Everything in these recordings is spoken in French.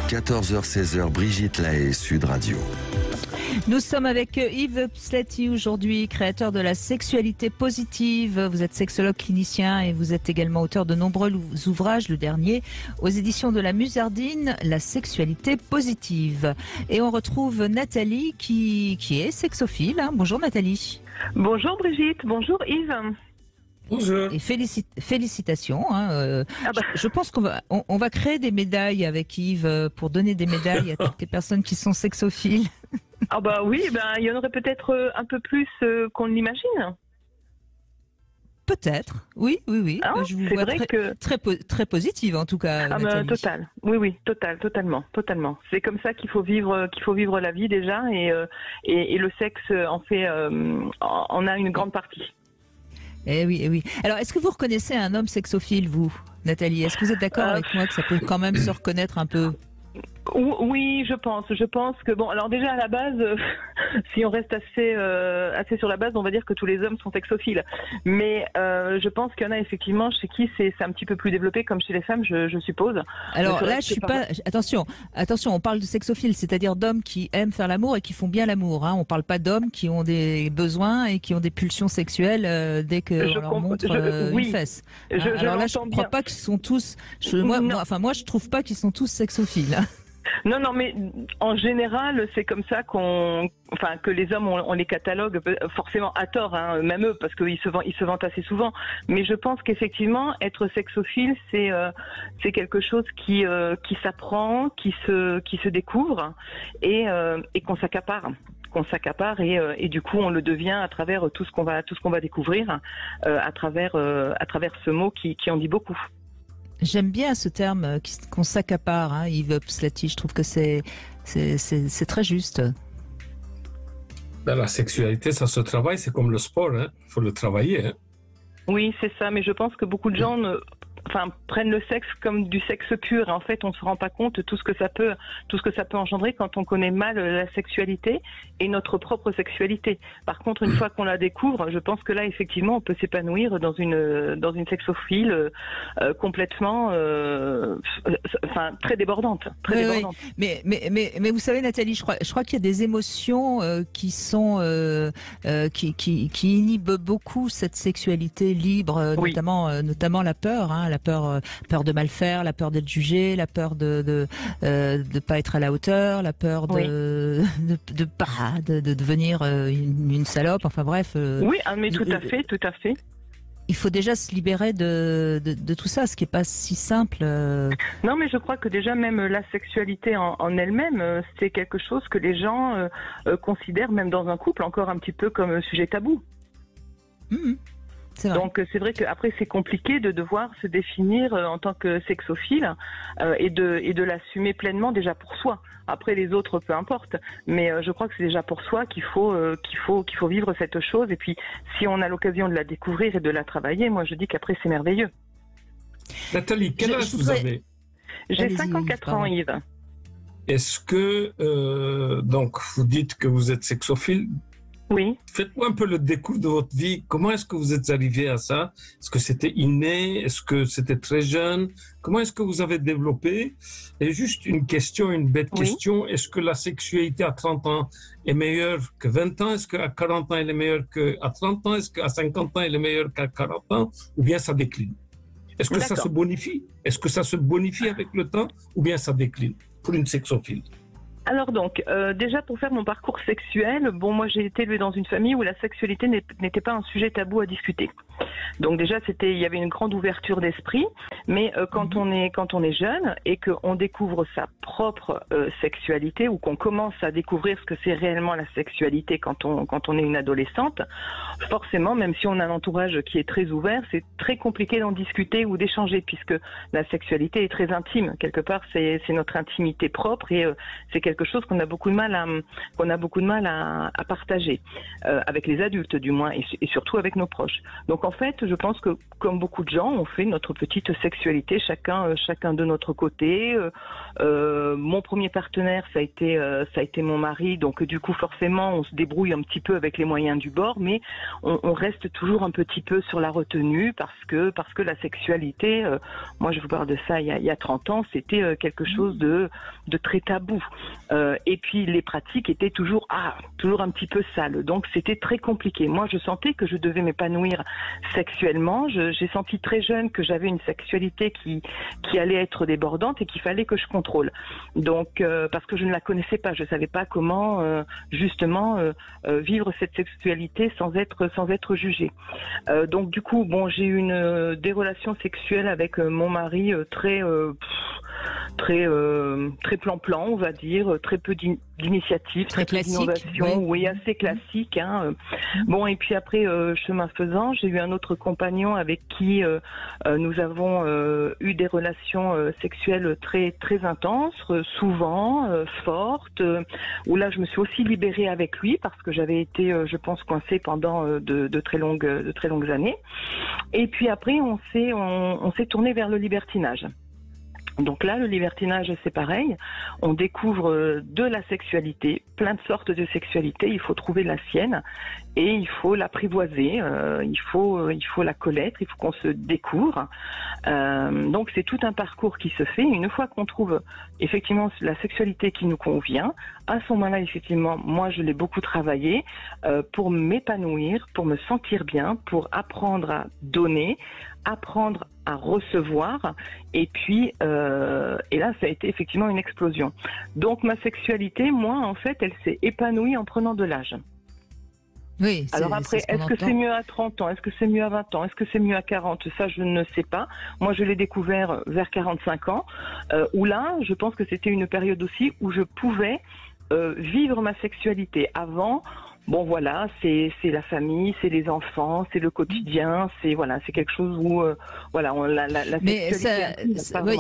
14h-16h, Brigitte Lahaie, Sud Radio. Nous sommes avec Yves Pslatty aujourd'hui, créateur de la sexualité positive. Vous êtes sexologue clinicien et vous êtes également auteur de nombreux ouvrages, le dernier aux éditions de la Musardine, La sexualité positive. Et on retrouve Nathalie qui est sexophile. Bonjour Nathalie. Bonjour Brigitte, bonjour Yves. Bonjour. Et félicitations. Je pense qu'on va créer des médailles avec Yves pour donner des médailles à toutes les personnes qui sont sexophiles. Ah bah oui, il y en aurait peut-être un peu plus qu'on l'imagine. Peut-être, oui. Je vous vois très positive en tout cas. Total. Oui, totalement. C'est comme ça qu'il faut vivre la vie déjà, et le sexe en a une grande partie. Eh oui. Alors, est-ce que vous reconnaissez un homme sexophile, vous, Nathalie? Est-ce que vous êtes d'accord avec moi que ça peut quand même se reconnaître un peu? Oui, je pense que alors déjà à la base, si on reste assez sur la base, on va dire que tous les hommes sont sexophiles. Mais je pense qu'il y en a effectivement chez qui c'est un petit peu plus développé, comme chez les femmes, je suppose. Alors là, je suis pas. Attention, on parle de sexophiles, c'est-à-dire d'hommes qui aiment faire l'amour et qui font bien l'amour. On parle pas d'hommes qui ont des besoins et qui ont des pulsions sexuelles dès qu'on leur montre une fesse. Alors là, je ne crois pas qu'ils sont tous. Moi, je trouve pas qu'ils sont tous sexophiles. Non, mais en général, c'est comme ça que les hommes, on les catalogue, forcément à tort, même eux, parce qu'ils se vantent assez souvent. Mais je pense qu'effectivement, être sexophile, c'est quelque chose qui s'apprend, qui se découvre et qu'on s'accapare et du coup on le devient à travers tout ce qu'on va découvrir à travers ce mot qui en dit beaucoup. J'aime bien ce terme qu'on s'accapare, Yves Pslatty. Je trouve que c'est très juste. La sexualité, ça se travaille, c'est comme le sport, il faut le travailler. Oui, c'est ça, mais je pense que beaucoup de gens prennent le sexe comme du sexe pur. Et en fait, on se rend pas compte de tout ce que ça peut engendrer quand on connaît mal la sexualité et notre propre sexualité. Par contre, une fois qu'on la découvre, je pense que là, effectivement, on peut s'épanouir dans une sexophile complètement, très débordante. Oui. Mais vous savez, Nathalie, je crois qu'il y a des émotions qui sont qui inhibent beaucoup cette sexualité libre, notamment la peur. La peur de mal faire, la peur d'être jugé, la peur de pas être à la hauteur, la peur de devenir une salope. Enfin bref. Oui, mais tout à fait. Il faut déjà se libérer de tout ça, ce qui est pas si simple. Non, mais je crois que déjà même la sexualité en elle-même, c'est quelque chose que les gens considèrent même dans un couple encore un petit peu comme sujet tabou. Donc c'est vrai qu'après c'est compliqué de devoir se définir en tant que sexophile et de l'assumer pleinement déjà pour soi. Après les autres peu importe, mais je crois que c'est déjà pour soi qu'il faut vivre cette chose. Et puis si on a l'occasion de la découvrir et de la travailler, moi je dis qu'après c'est merveilleux. Nathalie, quel âge vous avez? J'ai 54 ans, Yves. Est-ce que donc vous dites que vous êtes sexophile? Oui. Faites-moi un peu le décours de votre vie. Comment est-ce que vous êtes arrivé à ça? Est-ce que c'était inné? Est-ce que c'était très jeune? Comment est-ce que vous avez développé? Et juste une bête question. Est-ce que la sexualité à 30 ans est meilleure que 20 ans? Est-ce qu'à 40 ans, elle est meilleure qu'à 30 ans? Est-ce qu'à 50 ans, elle est meilleure qu'à 40 ans? Ou bien ça décline? Est-ce que ça se bonifie? Est-ce que ça se bonifie avec le temps? Ou bien ça décline pour une sexophile? Alors donc, déjà pour faire mon parcours sexuel, moi j'ai été élevée dans une famille où la sexualité n'était pas un sujet tabou à discuter. Donc déjà il y avait une grande ouverture d'esprit, mais quand on est jeune et qu'on découvre sa propre sexualité ou qu'on commence à découvrir ce que c'est réellement la sexualité quand on est une adolescente, forcément même si on a un entourage qui est très ouvert, c'est très compliqué d'en discuter ou d'échanger puisque la sexualité est très intime. Quelque part c'est notre intimité propre et c'est quelque chose qu'on a beaucoup de mal à partager avec les adultes du moins et surtout avec nos proches. Donc qu'en fait, je pense que comme beaucoup de gens, on fait notre petite sexualité, chacun de notre côté. Mon premier partenaire, ça a été mon mari, donc du coup forcément, on se débrouille un petit peu avec les moyens du bord, mais on reste toujours un petit peu sur la retenue parce que la sexualité, moi je vous parle de ça il y a 30 ans, c'était quelque chose de très tabou. Et puis les pratiques étaient toujours un petit peu sales, donc c'était très compliqué. Moi je sentais que je devais m'épanouir sexuellement. J'ai senti très jeune que j'avais une sexualité qui allait être débordante et qu'il fallait que je contrôle. Donc parce que je ne la connaissais pas, je savais pas comment justement vivre cette sexualité sans être jugée. Donc du coup, bon, j'ai eu des relations sexuelles avec mon mari très plan-plan, on va dire, très peu d'initiatives, très peu d'innovation, oui, assez classique. Hein. Bon, et puis après, chemin faisant, j'ai eu un autre compagnon avec qui nous avons eu des relations sexuelles très très intenses, souvent fortes, où là je me suis aussi libérée avec lui parce que j'avais été, je pense, coincée pendant de très longues années. Et puis après, on s'est tourné vers le libertinage. Donc là, le libertinage, c'est pareil. On découvre de la sexualité, plein de sortes de sexualité. Il faut trouver la sienne et il faut l'apprivoiser. Il faut la connaître. Il faut qu'on se découvre. Donc c'est tout un parcours qui se fait. Une fois qu'on trouve effectivement la sexualité qui nous convient, à ce moment-là, effectivement, moi, je l'ai beaucoup travaillé pour m'épanouir, pour me sentir bien, pour apprendre à donner, apprendre à recevoir, et puis et là ça a été effectivement une explosion. Donc ma sexualité, moi en fait, elle s'est épanouie en prenant de l'âge. Oui. Alors après, est-ce que c'est mieux à 30 ans, est-ce que c'est mieux à 20 ans, est-ce que c'est mieux à 40? Ça, je ne sais pas. Moi, je l'ai découvert vers 45 ans, où là, je pense que c'était une période aussi où je pouvais vivre ma sexualité. Avant, bon voilà, c'est la famille, c'est les enfants, c'est le quotidien, c'est quelque chose où voilà, la mais sexualité ça, oui,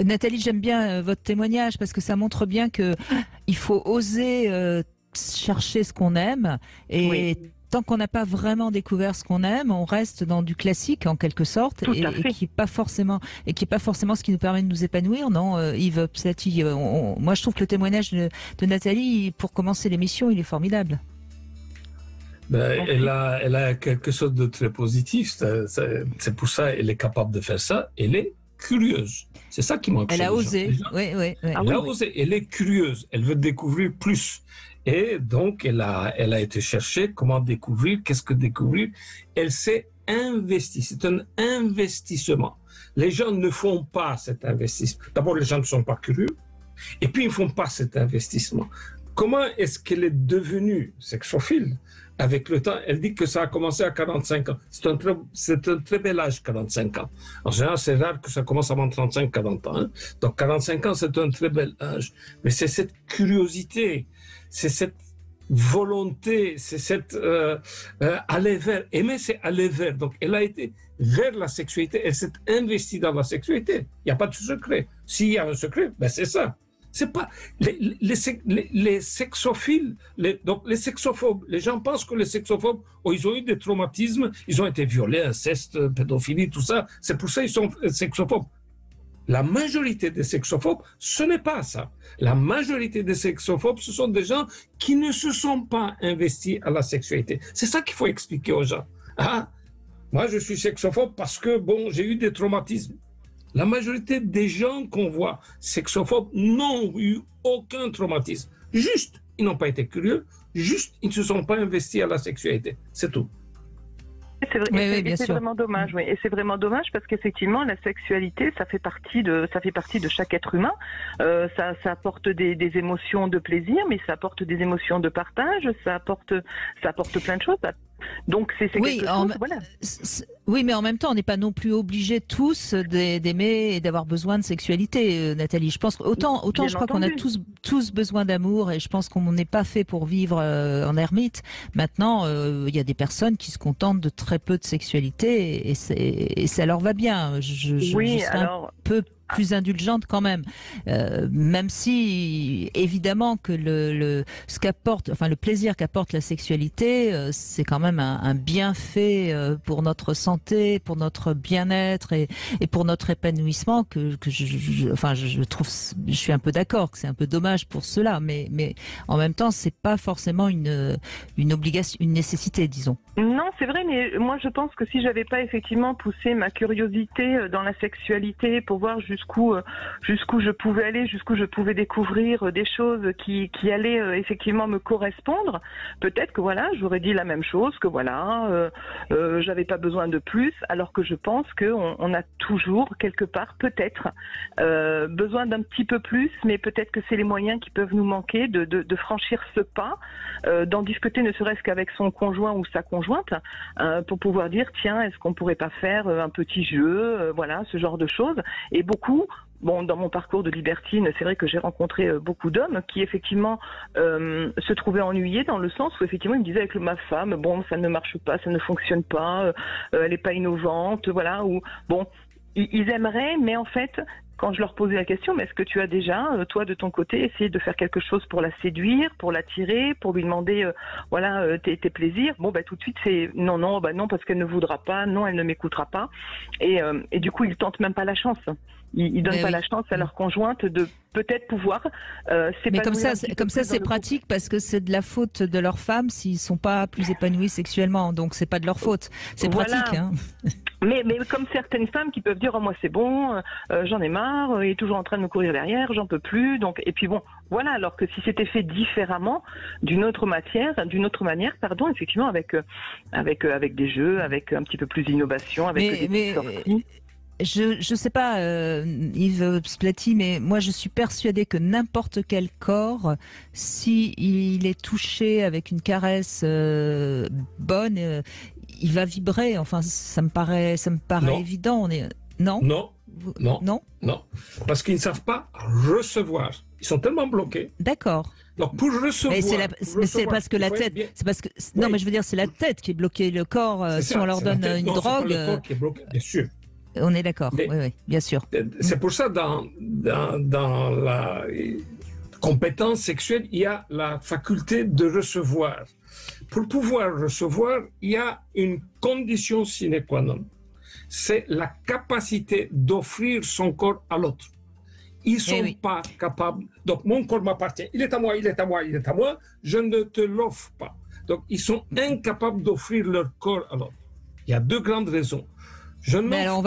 Nathalie, j'aime bien votre témoignage parce que ça montre bien que il faut oser chercher ce qu'on aime et oui. Tant qu'on n'a pas vraiment découvert ce qu'on aime, on reste dans du classique en quelque sorte et qui est pas forcément ce qui nous permet de nous épanouir. Non, Yves Psati, moi je trouve que le témoignage de Nathalie, pour commencer l'émission, il est formidable. Ben, elle a quelque chose de très positif. C'est pour ça qu'elle est capable de faire ça. Elle est curieuse. C'est ça qui manque. Elle a osé. Oui. Elle a osé. Elle est curieuse. Elle veut découvrir plus. Et donc, elle a été chercher comment découvrir, qu'est-ce que découvrir. Elle s'est investie. C'est un investissement. Les gens ne font pas cet investissement. D'abord, les gens ne sont pas curieux. Et puis, ils ne font pas cet investissement. Comment est-ce qu'elle est devenue sexophile? Avec le temps, elle dit que ça a commencé à 45 ans. C'est un très bel âge, 45 ans. En général, c'est rare que ça commence avant 35-40 ans. Hein. Donc, 45 ans, c'est un très bel âge. Mais c'est cette curiosité, c'est cette volonté, c'est cette aller vers. Aimer, c'est aller vers. Donc, elle a été vers la sexualité, elle s'est investie dans la sexualité. Il n'y a pas de secret. S'il y a un secret, ben c'est ça. C'est pas les sexophiles, donc les sexophobes. Les gens pensent que les sexophobes, ils ont eu des traumatismes, ils ont été violés, inceste, pédophilie, tout ça. C'est pour ça qu'ils sont sexophobes. La majorité des sexophobes, ce n'est pas ça. La majorité des sexophobes, ce sont des gens qui ne se sont pas investis à la sexualité. C'est ça qu'il faut expliquer aux gens. Ah, moi, je suis sexophobe parce que, bon, j'ai eu des traumatismes. La majorité des gens qu'on voit sexophobes n'ont eu aucun traumatisme. Juste, ils n'ont pas été curieux. Juste, ils ne se sont pas investis à la sexualité. C'est tout. C'est vrai, c'est vraiment dommage, oui. Et c'est vraiment dommage parce qu'effectivement, la sexualité, ça fait partie de chaque être humain. Ça apporte des émotions de plaisir, mais ça apporte des émotions de partage. Ça apporte plein de choses. Donc c'est quelque chose. Voilà. Oui, mais en même temps, on n'est pas non plus obligés tous d'aimer et d'avoir besoin de sexualité, Nathalie. Je pense qu'autant je crois qu'on a tous besoin d'amour et je pense qu'on n'est pas fait pour vivre en ermite. Maintenant, il y a des personnes qui se contentent de très peu de sexualité et ça leur va bien. Je serais un peu plus indulgente quand même, même si évidemment que ce qu'apporte, enfin le plaisir qu'apporte la sexualité, c'est quand même un bienfait pour notre santé, pour notre bien-être et pour notre épanouissement que je trouve, je suis un peu d'accord que c'est un peu dommage pour cela, mais en même temps c'est pas forcément une obligation, une nécessité, disons. Non, c'est vrai, mais moi je pense que si j'avais pas effectivement poussé ma curiosité dans la sexualité pour voir jusqu'où je pouvais aller, jusqu'où je pouvais découvrir des choses qui allaient effectivement me correspondre, peut-être que voilà, j'aurais dit la même chose, que voilà, j'avais pas besoin de plus, alors que je pense qu'on a toujours quelque part peut-être besoin d'un petit peu plus, mais peut-être que c'est les moyens qui peuvent nous manquer de franchir ce pas, d'en discuter ne serait-ce qu'avec son conjoint ou sa conjointe, pour pouvoir dire tiens, est-ce qu'on pourrait pas faire un petit jeu, voilà, ce genre de choses. Et beaucoup, bon, dans mon parcours de libertine, c'est vrai que j'ai rencontré beaucoup d'hommes qui effectivement se trouvaient ennuyés dans le sens où effectivement ils me disaient avec ma femme, bon, ça ne marche pas, ça ne fonctionne pas, elle n'est pas innovante, voilà, ou bon, ils aimeraient, mais en fait, quand je leur posais la question, mais est-ce que tu as déjà, toi de ton côté, essayé de faire quelque chose pour la séduire, pour l'attirer, pour lui demander, voilà, tes plaisirs? Bon, bah tout de suite c'est non, bah non parce qu'elle ne voudra pas, non, elle ne m'écoutera pas, et du coup ils tentent même pas la chance. Ils donnent pas la chance à leur conjointe de peut-être pouvoir mais comme ça c'est pratique parce que c'est de la faute de leur femme s'ils sont pas plus épanouis sexuellement, donc c'est pas de leur faute, c'est pratique, hein. Mais comme certaines femmes qui peuvent dire oh moi c'est bon, j'en ai marre, il est toujours en train de me courir derrière, j'en peux plus, donc et puis bon voilà, alors que si c'était fait différemment, d'une autre manière, pardon, effectivement avec des jeux, avec un petit peu plus d'innovation, avec des sorties. Je sais pas, Yves Splati, mais moi je suis persuadée que n'importe quel corps, si il est touché avec une caresse bonne, il va vibrer. Enfin, ça me paraît évident. Non, parce qu'ils ne savent pas recevoir. Ils sont tellement bloqués. D'accord. Donc pour recevoir, mais c'est parce que la tête, non, mais je veux dire, c'est la tête qui est bloquée. Le corps, si on leur donne une drogue, c'est pas le corps qui est bloqué, bien sûr. On est d'accord. Oui, bien sûr. C'est pour ça dans la compétence sexuelle, il y a la faculté de recevoir. Pour pouvoir recevoir, il y a une condition sine qua non. C'est la capacité d'offrir son corps à l'autre. Ils ne sont pas capables. Donc, mon corps m'appartient. Il est à moi, il est à moi, il est à moi. Je ne te l'offre pas. Donc, ils sont incapables d'offrir leur corps à l'autre. Il y a deux grandes raisons. Mais alors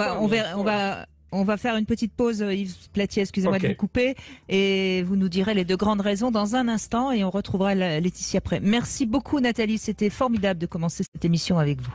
on va faire une petite pause, Yves Platier, excusez-moi de vous couper, et vous nous direz les deux grandes raisons dans un instant et on retrouvera Laetitia après. Merci beaucoup Nathalie, c'était formidable de commencer cette émission avec vous.